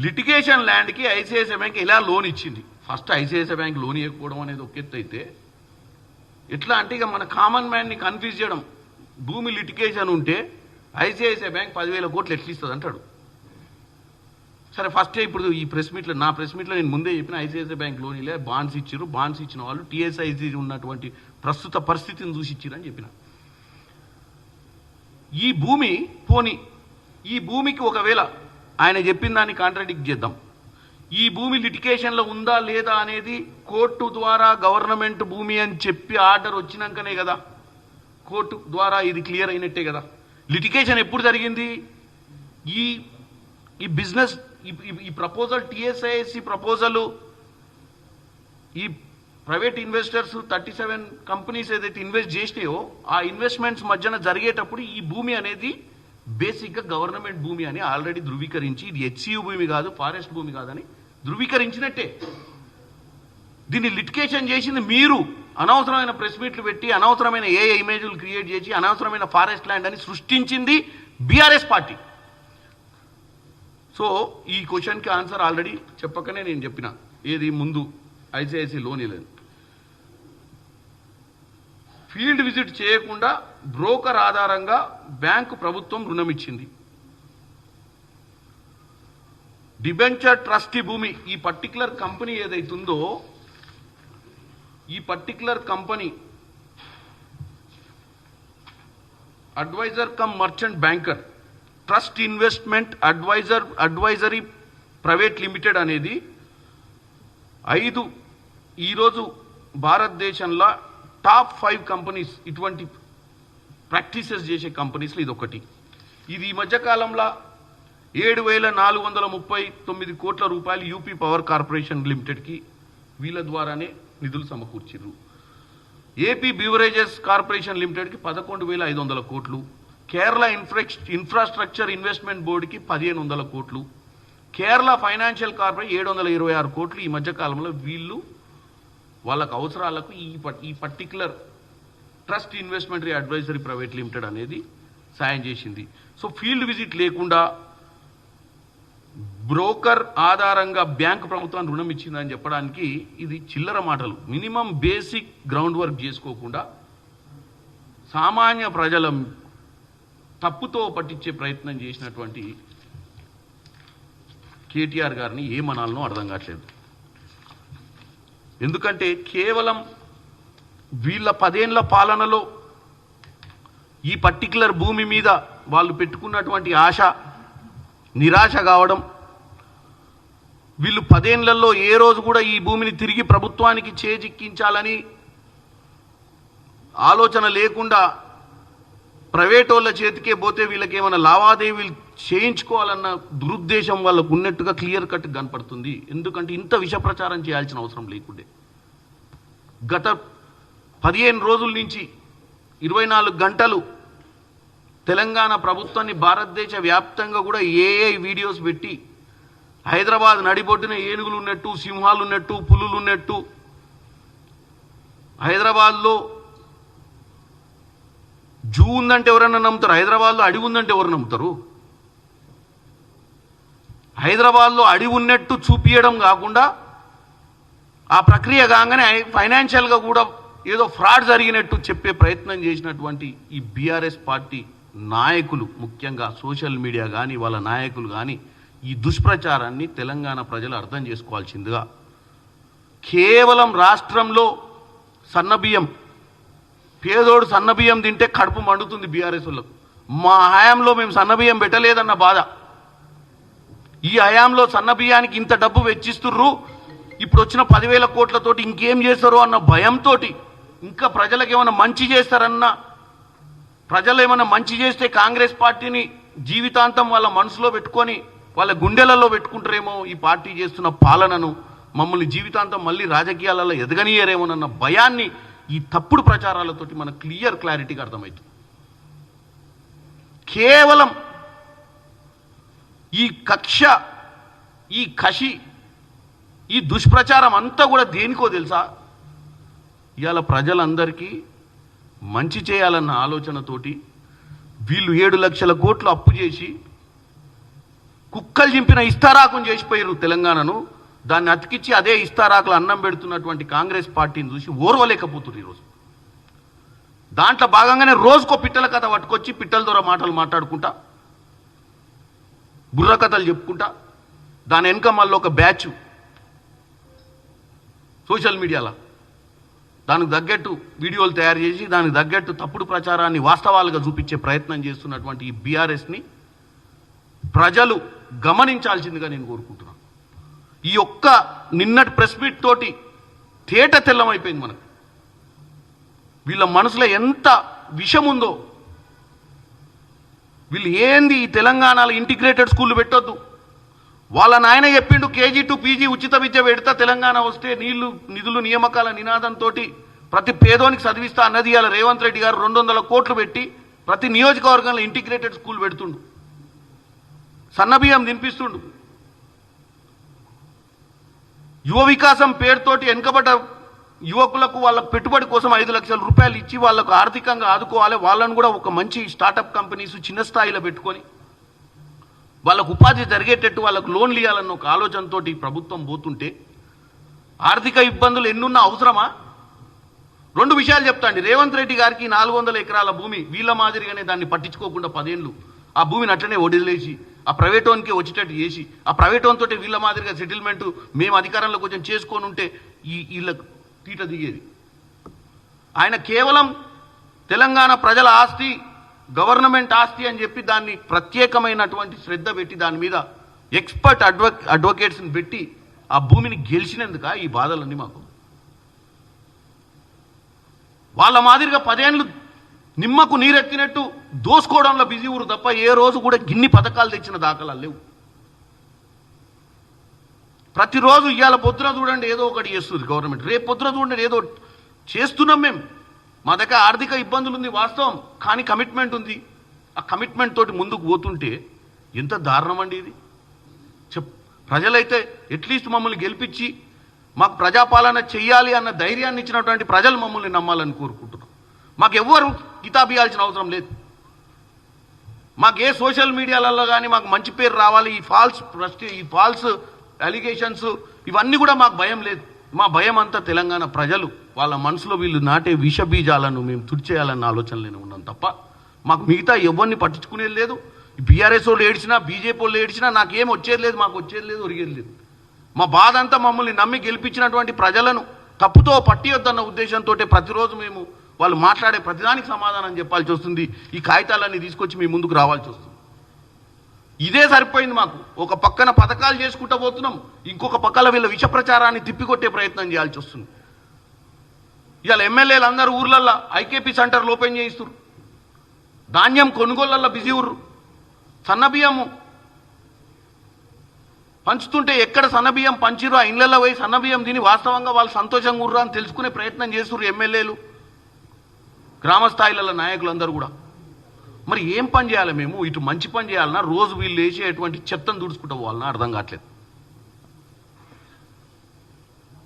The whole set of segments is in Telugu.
లిటిగేషన్ ల్యాండ్కి ఐసిఐసిఐ బ్యాంక్ ఇలా లోన్ ఇచ్చింది. ఫస్ట్ ఐసిఐసిఐ బ్యాంక్ లోన్ ఇవ్వకపోవడం అనేది ఒక ఎత్తు అయితే, ఎట్లా అంటే ఇక మన కామన్ మ్యాన్ని కన్ఫ్యూజ్ చేయడం. భూమి లిటిగేషన్ ఉంటే ఐసిఐసిఐ బ్యాంక్ 10,000 కోట్లు ఎట్లా ఇస్తుంది అంటాడు. సరే ఫస్టే ఇప్పుడు ఈ ప్రెస్ మీట్లో, నా ప్రెస్ మీట్లో నేను ముందే చెప్పిన ఐసిఐసిఐ బ్యాంక్ లోన్ ఇలా బాండ్స్ ఇచ్చారు, బాండ్స్ ఇచ్చిన వాళ్ళు టీఎస్ఐసి ఉన్నటువంటి ప్రస్తుత పరిస్థితిని చూసి ఇచ్చారని చెప్పిన. ఈ భూమి పోని, ఈ భూమికి ఒకవేళ ఆయన చెప్పిన దాన్ని కాంట్రాడిక్ట్ చేద్దాం, ఈ భూమి లిటిగేషన్లో ఉందా లేదా అనేది కోర్టు ద్వారా గవర్నమెంట్ భూమి అని చెప్పి ఆర్డర్ వచ్చినాకనే కదా, కోర్టు ద్వారా ఇది క్లియర్ అయినట్టే కదా. లిటిగేషన్ ఎప్పుడు జరిగింది? ఈ బిజినెస్ ఈ ప్రపోజల్ టీఎస్ఐసి ప్రపోజల్, ఈ ప్రైవేట్ ఇన్వెస్టర్స్ 37 కంపెనీస్ ఏదైతే ఇన్వెస్ట్ చేసినాయో ఆ ఇన్వెస్ట్మెంట్స్ మధ్యన జరిగేటప్పుడు ఈ భూమి అనేది బేసిక్గా గవర్నమెంట్ భూమి అని ఆల్రెడీ ధృవీకరించి, ఇది హెచ్సియు భూమి కాదు, ఫారెస్ట్ భూమి కాదని ధృవీకరించినట్టే. దీన్ని లిటిగేషన్ చేసింది మీరు. అనవసరమైన ప్రెస్ మీట్లు పెట్టి, అనవసరమైన ఇమేజ్లు క్రియేట్ చేసి, అనవసరమైన ఫారెస్ట్ ల్యాండ్ అని సృష్టించింది బీఆర్ఎస్ పార్టీ. సో ఈ క్వశ్చన్కి ఆన్సర్ ఆల్రెడీ చెప్పకనే నేను చెప్పిన, ఏది ముందు ఐసిఐసి లోన్ ఇవ్వలేదు. ఫీల్డ్ విజిట్ చేయకుండా బ్రోకర్ ఆధారంగా బ్యాంకు ప్రభుత్వం రుణం ఇచ్చింది. డిబెంచర్ ట్రస్టీ భూమి, ఈ పర్టికులర్ కంపెనీ ఏదైతుందో, ఈ particular company advisor cum merchant banker trust investment advisory private limited అనేది 5 ఈరోజు భారతదేశంలో టాప్ 5 కంపెనీస్, ఇటువంటి ప్రాక్టీసెస్ చేసే కంపెనీస్లో ఇది ఒకటి. ఇది ఈ మధ్యకాలంలో 7,439 కోట్ల రూపాయలు యూపీ పవర్ కార్పొరేషన్ లిమిటెడ్కి వీళ్ళ ద్వారానే నిధులు సమకూర్చిర్రు. ఏపీ బ్యూవరేజెస్ కార్పొరేషన్ లిమిటెడ్కి 11,500 కోట్లు, కేరళ ఇన్ఫ్రాస్ట్రక్చర్ ఇన్వెస్ట్మెంట్ బోర్డుకి 1,500 కోట్లు, కేరళ ఫైనాన్షియల్ కార్పొరేషన్ 726 కోట్లు. ఈ మధ్యకాలంలో వీళ్ళు వాళ్ళకు అవసరాలకు ఈ పర్టికులర్ ట్రస్ట్ ఇన్వెస్ట్మెంటరీ అడ్వైజరీ ప్రైవేట్ లిమిటెడ్ అనేది సాయం చేసింది. సో ఫీల్డ్ విజిట్ లేకుండా బ్రోకర్ ఆధారంగా బ్యాంకు ప్రభుత్వాన్ని రుణం ఇచ్చిందని చెప్పడానికి ఇది చిల్లర మాటలు. మినిమం బేసిక్ గ్రౌండ్ వర్క్ చేసుకోకుండా సామాన్య ప్రజల తప్పుతో పట్టించే ప్రయత్నం చేసినటువంటి కేటీఆర్ గారిని ఏమనాలనో అర్థం కావట్లేదు. ఎందుకంటే కేవలం వీళ్ళ 10 ఏళ్ల పాలనలో ఈ పర్టికులర్ భూమి మీద వాళ్ళు పెట్టుకున్నటువంటి ఆశ నిరాశ కావడం, వీళ్ళు 10 ఏళ్లలో ఏ రోజు కూడా ఈ భూమిని తిరిగి ప్రభుత్వానికి చేజిక్కించాలని ఆలోచన లేకుండా ప్రైవేట్ వాళ్ళ చేతికే పోతే వీళ్ళకి ఏమైనా లావాదేవీలు చేయించుకోవాలన్న దురుద్దేశం వాళ్ళకు ఉన్నట్టుగా క్లియర్ కట్ కనపడుతుంది. ఎందుకంటే ఇంత విష ప్రచారం చేయాల్సిన అవసరం లేకుండే. గత 15 రోజుల నుంచి 24 గంటలు తెలంగాణ ప్రభుత్వాన్ని భారతదేశ వ్యాప్తంగా కూడా ఏఐ వీడియోస్ పెట్టి హైదరాబాద్ నడిబొడ్డున ఏనుగులు ఉన్నట్టు, సింహాలు ఉన్నట్టు, పులులు ఉన్నట్టు, హైదరాబాద్లో జూ ఉందంటే ఎవరన్నా నమ్ముతారు? హైదరాబాద్లో అడవి ఉందంటే ఎవరు నమ్ముతారు? హైదరాబాద్లో అడవి ఉన్నట్టు చూపించడం కాకుండా ఆ ప్రక్రియ కాగానే ఫైనాన్షియల్గా కూడా ఏదో ఫ్రాడ్ జరిగినట్టు చెప్పే ప్రయత్నం చేసినటువంటి ఈ బీఆర్ఎస్ పార్టీ నాయకులు, ముఖ్యంగా సోషల్ మీడియా కానీ వాళ్ళ నాయకులు కానీ ఈ దుష్ప్రచారాన్ని తెలంగాణ ప్రజలు అర్థం చేసుకోవాల్సిందిగా. కేవలం రాష్ట్రంలో సన్నబియ్యం, పేదోడు సన్నబియ్యం తింటే కడుపు మండుతుంది బీఆర్ఎస్ వాళ్ళకు. మా హయాంలో మేము సన్నబియ్యం పెట్టలేదన్న బాధ. ఈ హయాంలో సన్నబియ్యానికి ఇంత డబ్బు వెచ్చిస్తుర్రు, ఇప్పుడు వచ్చిన 10,000 కోట్లతోటి ఇంకేం చేస్తారు అన్న భయంతో, ఇంకా ప్రజలకు ఏమైనా మంచి చేస్తారన్న, ప్రజలు ఏమైనా మంచి చేస్తే కాంగ్రెస్ పార్టీని జీవితాంతం వాళ్ళ మనసులో పెట్టుకొని వాళ్ళ గుండెలలో పెట్టుకుంటారేమో, ఈ పార్టీ చేస్తున్న పాలనను మమ్మల్ని జీవితాంతం మళ్ళీ రాజకీయాలలో ఎదగనీయరేమోనన్న భయాన్ని ఈ తప్పుడు ప్రచారాలతోటి మనకు క్లారిటీగా అర్థమవుతుంది. కేవలం ఈ కక్ష, ఈ కషి, ఈ దుష్ప్రచారం అంతా కూడా దేనికో తెలుసా? ఇవాళ ప్రజలందరికీ మంచి చేయాలన్న ఆలోచనతోటి వీళ్ళు 7 లక్షల కోట్లు అప్పు చేసి కుక్కలు చింపిన ఇస్తారాకుని చేసిపోయారు తెలంగాణను. దాన్ని అతికిచ్చి అదే ఇస్తారాకులు అన్నం పెడుతున్నటువంటి కాంగ్రెస్ పార్టీని చూసి ఓర్వలేకపోతున్నారు ఈరోజు. దాంట్లో భాగంగానే రోజుకో పిట్టల కథ పట్టుకొచ్చి పిట్టల ద్వారా మాటలు మాట్లాడుకుంటా, బుర్ర కథలు చెప్పుకుంటా, దాని వెనుక మళ్ళీ ఒక బ్యాచ్ సోషల్ మీడియాలో దానికి తగ్గట్టు వీడియోలు తయారు చేసి దానికి తగ్గట్టు తప్పుడు ప్రచారాన్ని వాస్తవాలుగా చూపించే ప్రయత్నం చేస్తున్నటువంటి ఈ బీఆర్ఎస్ని ప్రజలు గమనించాల్సిందిగా నేను కోరుకుంటున్నాను. ఈ ఒక్క నిన్నటి ప్రెస్ మీట్ తోటి తేట తెల్లమైపోయింది మనకు. వీళ్ళ మనసులో ఎంత విషం ఉందో. వీళ్ళు ఏంది ఈ తెలంగాణలో ఇంటిగ్రేటెడ్ స్కూళ్ళు పెట్టొద్దు, వాళ్ళ నాయన చెప్పిండు కేజీ టు పీజీ ఉచిత విద్య పెడతా, తెలంగాణ వస్తే నిధులు నియామకాల నినాదంతో ప్రతి పేదోనికి చదివిస్తా అన్నది ఇవాళ రేవంత్ రెడ్డి గారు 200 కోట్లు పెట్టి ప్రతి నియోజకవర్గంలో ఇంటిగ్రేటెడ్ స్కూల్ పెడుతుండు, సన్నబియ్యం తినిపిస్తుండు. యువ వికాసం పేరుతోటి వెనుకబడ్డ యువకులకు వాళ్ళ పెట్టుబడి కోసం 5 లక్షల రూపాయలు ఇచ్చి వాళ్ళకు ఆర్థికంగా ఆదుకోవాలి, వాళ్ళను కూడా ఒక మంచి స్టార్టప్ కంపెనీస్ చిన్న స్థాయిలో పెట్టుకొని వాళ్ళకు ఉపాధి జరిగేటట్టు వాళ్ళకు లోన్లు ఇవ్వాలన్న ఒక ఆలోచనతో ప్రభుత్వం పోతుంటే ఆర్థిక ఇబ్బందులు ఎన్నున్నా అవసరమా? 2 విషయాలు చెప్తాండి. రేవంత్ రెడ్డి గారికి 400 ఎకరాల భూమి వీళ్ళ మాదిరిగానే దాన్ని పట్టించుకోకుండా 10 ఏళ్ళు ఆ భూమిని అట్లనే వదిలేసి ఆ ప్రైవేట్ ఓన్కి వచ్చేటట్టు చేసి ఆ ప్రైవేట్ ఓన్ తోటి వీళ్ళ మాదిరిగా సెటిల్మెంట్ మేము అధికారంలో కొంచెం చేసుకొని ఉంటే వీళ్ళకు తీట దిగేది. ఆయన కేవలం తెలంగాణ ప్రజల ఆస్తి, గవర్నమెంట్ ఆస్తి అని చెప్పి దాన్ని ప్రత్యేకమైనటువంటి శ్రద్ధ పెట్టి దాని మీద ఎక్స్పర్ట్ అడ్వకేట్స్ని పెట్టి ఆ భూమిని గెలిచినందుక ఈ బాధలన్నీ మాకు. వాళ్ళ మాదిరిగా 10 ఏళ్ళు నిమ్మకు నీరెత్తినట్టు దోసుకోవడంలో బిజీ ఊరు తప్ప ఏ రోజు కూడా గిన్ని పథకాలు తెచ్చిన దాఖలాలు లేవు. ప్రతిరోజు ఇవాళ పొద్దున చూడండి ఏదో ఒకటి చేస్తుంది గవర్నమెంట్, రేపు పొద్దున చూడండి ఏదో చేస్తున్నాం మేము. మా దగ్గర ఆర్థిక ఇబ్బందులు ఉంది వాస్తవం, కానీ కమిట్మెంట్ ఉంది. ఆ కమిట్మెంట్ తోటి ముందుకు పోతుంటే ఎంత దారుణం అండి ఇది. ప్రజలైతే అట్లీస్ట్ మమ్మల్ని గెలిపించి మాకు ప్రజాపాలన చెయ్యాలి అన్న ధైర్యాన్ని ఇచ్చినటువంటి ప్రజలు మమ్మల్ని నమ్మాలని కోరుకుంటున్నాం. మాకు ఎవ్వరు కితాబియాల్సిన అవసరం లేదు. మాకు ఏ సోషల్ మీడియాలలో కానీ మాకు మంచి పేరు రావాలి, ఈ ఫాల్స్ అలిగేషన్స్ ఇవన్నీ కూడా మాకు భయం లేదు. మా భయం అంతా తెలంగాణ ప్రజలు వాళ్ళ మనసులో వీళ్ళు నాటే విష బీజాలను మేము తుడిచేయాలన్న ఆలోచనలోనే ఉన్నాం తప్ప మాకు మిగతా ఎవరిని పట్టించుకునేది లేదు. బీఆర్ఎస్ వాళ్ళు ఏడ్చినా బీజేపీ వాళ్ళు ఏడ్చినా నాకేం వచ్చేది లేదు, మాకు వచ్చేది లేదు, ఒరిగేది లేదు. మా బాధ అంతా మమ్మల్ని నమ్మి గెలిపించినటువంటి ప్రజలను తప్పుతో పట్టియొద్దన్న ఉద్దేశంతో ప్రతిరోజు మేము వాళ్ళు మాట్లాడే ప్రతిదానికి సమాధానం చెప్పాల్సి వస్తుంది. ఈ కాగితాలన్నీ తీసుకొచ్చి మీ ముందుకు రావాల్సి వస్తుంది. ఇదే సరిపోయింది మాకు. ఒక పక్కన పథకాలు చేసుకుంటూ పోతున్నాం, ఇంకొక పక్కన వీళ్ళ విష ప్రచారాన్ని తిప్పికొట్టే ప్రయత్నం చేయాల్సి వస్తుంది. ఇవాళ ఎమ్మెల్యేలు అందరూ ఊర్లల్లో ఐకేపీ సెంటర్లు ఓపెన్ చేయిస్తారు, ధాన్యం కొనుగోళ్లల్లో బిజీ ఊర్రు, సన్నబియ్యము పంచుతుంటే ఎక్కడ సన్నబియ్యం పంచిరో ఆ ఇళ్లలో పోయి సన్నబియ్యం తిని వాస్తవంగా వాళ్ళు సంతోషంగా ఉర్రా అని తెలుసుకునే ప్రయత్నం చేస్తున్నారు ఎమ్మెల్యేలు, గ్రామస్థాయిల నాయకులందరూ కూడా. మరి ఏం పని చేయాలి మేము? ఇటు మంచి పని చేయాలన్నా రోజు వీళ్ళు వేసేటువంటి చెత్తను దుడుచుకుంటూ పోవాలన్నా అర్థం కావట్లేదు.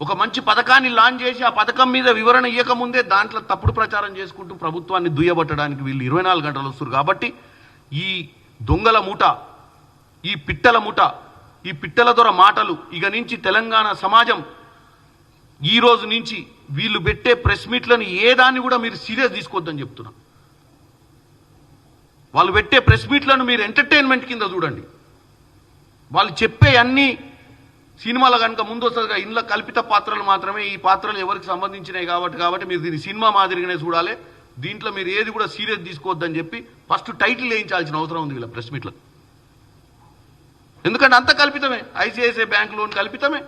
ఒక మంచి పథకాన్ని లాంచ్ చేసి ఆ పథకం మీద వివరణ ఇవ్వకముందే దాంట్లో తప్పుడు ప్రచారం చేసుకుంటూ ప్రభుత్వాన్ని దుయ్యబట్టడానికి వీళ్ళు 24 గంటలు వస్తారు. కాబట్టి ఈ దొంగల మూట, ఈ పిట్టల మూట, ఈ పిట్టల దొర మాటలు ఇక నుంచి తెలంగాణ సమాజం ఈ రోజు నుంచి వీళ్ళు పెట్టే ప్రెస్ మీట్లను ఏ దాన్ని కూడా మీరు సీరియస్ తీసుకోవద్దని చెప్తున్నా. వాళ్ళు పెట్టే ప్రెస్ మీట్లను మీరు ఎంటర్టైన్మెంట్ కింద చూడండి. వాళ్ళు చెప్పే అన్ని సినిమాల కనుక ముందు వస్తుందిగా, ఇంట్లో కల్పిత పాత్రలు మాత్రమే, ఈ పాత్రలు ఎవరికి సంబంధించినవి కాబట్టి మీరు దీన్ని సినిమా మాదిరిగానే చూడాలి, దీంట్లో మీరు ఏది కూడా సీరియస్ తీసుకోవద్దని చెప్పి ఫస్ట్ టైటిల్ వేయించాల్సిన అవసరం ఉంది వీళ్ళ ప్రెస్ మీట్లకు. ఎందుకంటే అంత కల్పితమే. ఐసిఐసిఐ బ్యాంక్ లోన్ కల్పితమే,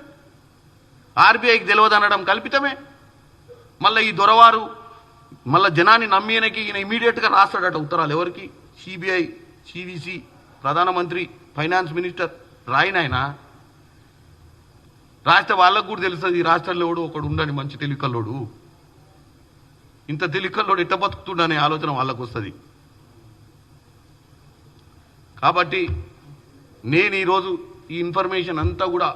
ఆర్బీఐకి తెలియదనడం కల్పితమే. మళ్ళీ ఈ దొరవారు మళ్ళీ జనాన్ని నమ్మినకి ఈయన ఇమీడియట్గా రాస్తాడట ఉత్తరాలు. ఎవరికి? సిబిఐ, సివిసి, ప్రధానమంత్రి, ఫైనాన్స్ మినిస్టర్ రాయినాయన రాస్తే వాళ్ళకు కూడా తెలుస్తుంది ఈ రాష్ట్రంలో ఒకడు ఉండని మంచి తెలివికల్లోడు, ఇంత తెలివికల్లోడు ఎట్ట బతుకుతుండనే ఆలోచన వాళ్ళకు వస్తుంది. కాబట్టి నేను ఈరోజు ఈ ఇన్ఫర్మేషన్ అంతా కూడా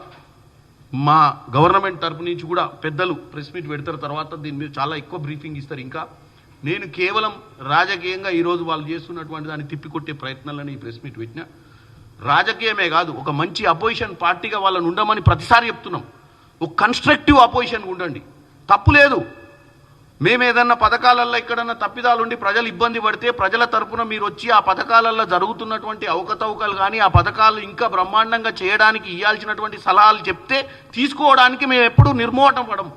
మా గవర్నమెంట్ తరపు నుంచి కూడా పెద్దలు ప్రెస్ మీట్ పెడతారు, తర్వాత దీని మీద చాలా ఎక్కువ బ్రీఫింగ్ ఇస్తారు. ఇంకా నేను కేవలం రాజకీయంగా ఈరోజు వాళ్ళు చేస్తున్నటువంటి దాన్ని తిప్పికొట్టే ప్రయత్నాలని ఈ ప్రెస్ మీట్ పెట్టినా. రాజకీయమే కాదు, ఒక మంచి అపోజిషన్ పార్టీగా వాళ్ళని ఉండమని ప్రతిసారి చెప్తున్నాం. ఒక కన్స్ట్రక్టివ్ అపోజిషన్ ఉండండి, తప్పు లేదు. మేము ఏదన్నా పథకాలల్లో ఎక్కడన్నా తప్పిదాలుండి ప్రజలు ఇబ్బంది పడితే ప్రజల తరపున మీరు వచ్చి ఆ పథకాలల్లో జరుగుతున్నటువంటి అవకతవకలు కానీ ఆ పథకాలు ఇంకా బ్రహ్మాండంగా చేయడానికి ఇవ్వాల్సినటువంటి సలహాలు చెప్తే తీసుకోవడానికి మేము ఎప్పుడూ నిర్మోహటం పడము,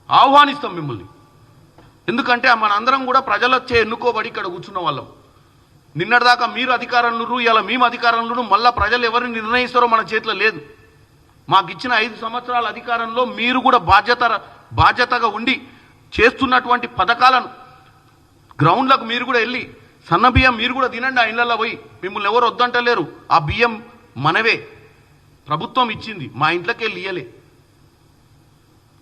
ఆహ్వానిస్తాం మిమ్మల్ని. ఎందుకంటే మనందరం కూడా ప్రజలచే ఎన్నుకోబడి ఇక్కడ కూర్చున్న వాళ్ళం. నిన్నటిదాకా మీరు అధికారంలో, ఇలా మేము అధికారంలో, మళ్ళీ ప్రజలు ఎవరిని నిర్ణయిస్తారో మన చేతిలో లేదు. మాకు ఇచ్చిన 5 సంవత్సరాల అధికారంలో మీరు కూడా బాధ్యతగా ఉండి చేస్తున్నటువంటి పథకాలను గ్రౌండ్లకు మీరు కూడా వెళ్ళి సన్న బియ్యం మీరు కూడా తినండి. ఆ ఇళ్లలో పోయి మిమ్మల్ని ఎవరు వద్దంటలేరు. ఆ బియ్యం మనవే, ప్రభుత్వం ఇచ్చింది, మా ఇంట్లోకి వెళ్ళి ఇయ్యలే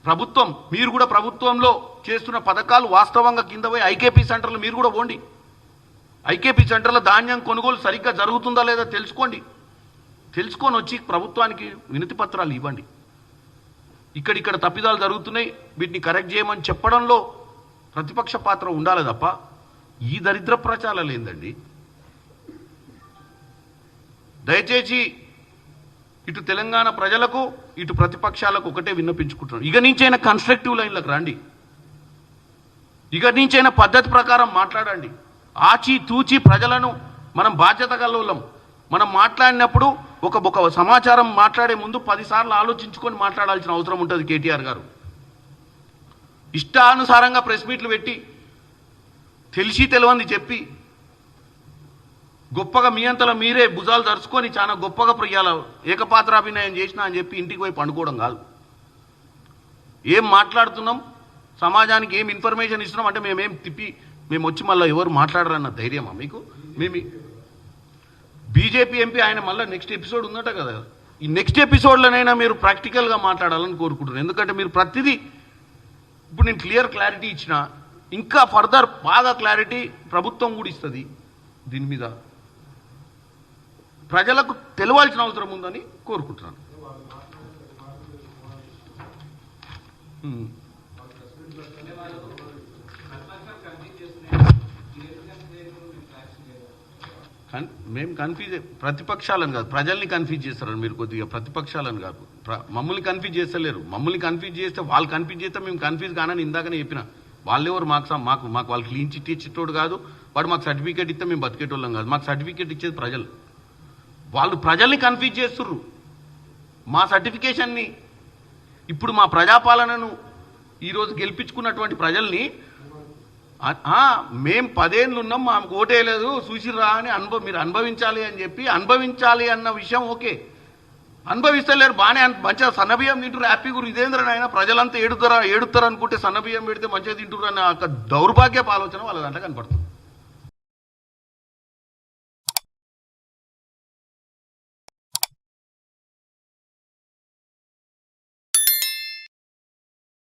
ప్రభుత్వం. మీరు కూడా ప్రభుత్వంలో చేస్తున్న పథకాలు వాస్తవంగా కింద పోయి ఐకేపీ సెంటర్లు మీరు కూడా పోండి. ఐకేపీ సెంటర్లో ధాన్యం కొనుగోలు సరిగ్గా జరుగుతుందా లేదా తెలుసుకోండి. తెలుసుకొని వచ్చి ప్రభుత్వానికి వినతి పత్రాలు ఇవ్వండి. ఇక్కడిక్కడ తప్పిదాలు జరుగుతున్నాయి, వీటిని కరెక్ట్ చేయమని చెప్పడంలో ప్రతిపక్ష పాత్ర ఉండాలి తప్ప ఈ దరిద్ర ప్రచారాలు ఏందండి. దయచేసి ఇటు తెలంగాణ ప్రజలకు ఇటు ప్రతిపక్షాలకు ఒకటే విన్నపించుకుంటున్నాను, ఇక నుంచైనా కన్స్ట్రక్టివ్ లైన్లకు రండి. ఇక నుంచైనా పద్ధతి ప్రకారం మాట్లాడండి. ఆచి తూచి ప్రజలను మనం బాధ్యత గలవాళ్ళం. మనం మాట్లాడినప్పుడు ఒక సమాచారం మాట్లాడే ముందు 10 సార్లు ఆలోచించుకొని మాట్లాడాల్సిన అవసరం ఉంటుంది. కేటీఆర్ గారు ఇష్టానుసారంగా ప్రెస్ మీట్లు పెట్టి తెలిసి తెలియంది చెప్పి గొప్పగా మీ అంతలో మీరే భుజాలు దరుచుకొని చాలా గొప్పగా ప్రియాల ఏకపాత్రాభినయం చేసినా అని చెప్పి ఇంటికి పోయి పండుకోవడం కాదు. ఏం మాట్లాడుతున్నాం, సమాజానికి ఏం ఇన్ఫర్మేషన్ ఇస్తున్నాం అంటే మేము వచ్చి మళ్ళీ ఎవరు మాట్లాడరన్న ధైర్యమా మీకు? మేము బీజేపీ ఎంపీ ఆయన మళ్ళీ నెక్స్ట్ ఎపిసోడ్ ఉందట కదా, ఈ నెక్స్ట్ ఎపిసోడ్లోనైనా మీరు ప్రాక్టికల్గా మాట్లాడాలని కోరుకుంటున్నాను. ఎందుకంటే మీరు ప్రతిదీ ఇప్పుడు నేను క్లారిటీ ఇచ్చిన, ఇంకా ఫర్దర్ బాగా క్లారిటీ ప్రభుత్వం కూడా ఇస్తుంది. దీని మీద ప్రజలకు తెలవాల్సిన అవసరం ఉందని కోరుకుంటున్నాను. మేము కన్ఫ్యూజ్, ప్రతిపక్షాలను కాదు ప్రజల్ని కన్ఫ్యూజ్ చేస్తారని మీరు కొద్దిగా. ప్రతిపక్షాలను కాదు, మమ్మల్ని కన్ఫ్యూజ్ చేస్తలేరు. మమ్మల్ని కన్ఫ్యూజ్ చేస్తే వాళ్ళు కన్ఫ్యూజ్ చేస్తే మేము కన్ఫ్యూజ్ కానని ఇందాకనే చెప్పిన. వాళ్ళెవరు మాకు వాళ్ళు క్లీన్ చిట్ ఇచ్చేటోడు కాదు, వాడు మాకు సర్టిఫికేట్ ఇస్తే మేము బతికేటోళ్ళం కాదు. మాకు సర్టిఫికేట్ ఇచ్చేది ప్రజలు. వాళ్ళు ప్రజల్ని కన్ఫ్యూజ్ చేస్తుర్రు. మా సర్టిఫికేషన్ని ఇప్పుడు మా ప్రజాపాలనను ఈరోజు గెలిపించుకున్నటువంటి ప్రజల్ని మేము 10 ఏళ్ళు ఉన్నాం, మాకు ఓటేయలేదు చూసిర్రా అని మీరు అనుభవించాలి అని చెప్పి, అనుభవించాలి అన్న విషయం ఓకే, అనుభవిస్తలేరు బాగానే. మంచిగా సన్నబియ్యం తింటారు, హ్యాపీ గురు. ఇదేంద్రని ఆయన ప్రజలంతా ఏడుతారు అనుకుంటే సన్నబియ్యం పెడితే మంచిగా తింటారు అన్న దౌర్భాగ్యపు ఆలోచన వాళ్ళ దాంట్లో కనపడుతుంది.